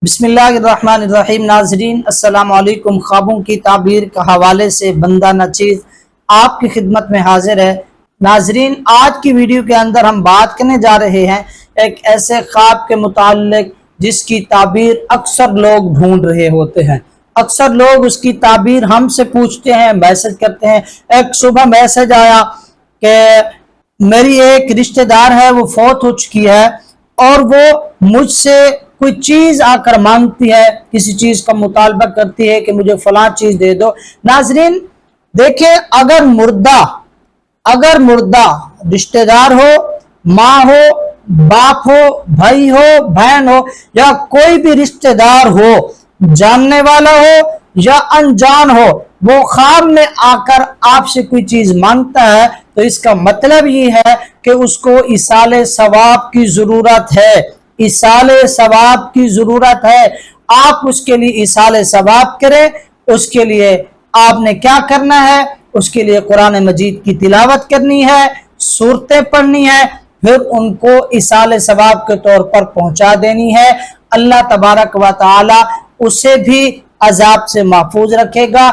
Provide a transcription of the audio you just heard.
بسم اللہ الرحمن الرحیم۔ ناظرین السلام علیکم۔ خوابوں کی تعبیر کے حوالے سے بندہ نچیز آپ کی خدمت میں حاضر ہے۔ ناظرین آج کی ویڈیو کے اندر ہم بات کرنے جا رہے ہیں ایک ایسے خواب کے متعلق جس کی تعبیر اکثر لوگ ڈھونڈ رہے ہوتے ہیں۔ اکثر لوگ اس کی تعبیر ہم سے پوچھتے ہیں، میسج کرتے ہیں۔ ایک صبح میسج آیا کہ میری ایک رشتہ دار ہے، وہ فوت ہو چکی ہے اور وہ مجھ سے کوئی چیز آ کر مانگتی ہے، کسی چیز کا مطالبہ کرتی ہے کہ مجھے فلاں چیز دے دو۔ ناظرین دیکھیں، اگر مردہ رشتہ دار ہو، ماں ہو، باپ ہو، بھائی ہو، بہن ہو، یا کوئی بھی رشتہ دار ہو، جاننے والا ہو یا انجان ہو، وہ خواب میں آ کر آپ سے کوئی چیز مانگتا ہے تو اس کا مطلب یہ ہے کہ اس کو ایصال ثواب کی ضرورت ہے۔ ایصال ثواب کی ضرورت ہے۔ آپ اس کے لیے ایصال ثواب کریں۔ اس کے لیے آپ نے کیا کرنا ہے؟ اس کے لیے قرآن مجید کی تلاوت کرنی ہے، سورتیں پڑھنی ہے، پھر ان کو ایصال ثواب کے طور پر پہنچا دینی ہے۔ اللہ تبارک و تعالی اسے بھی عذاب سے محفوظ رکھے گا۔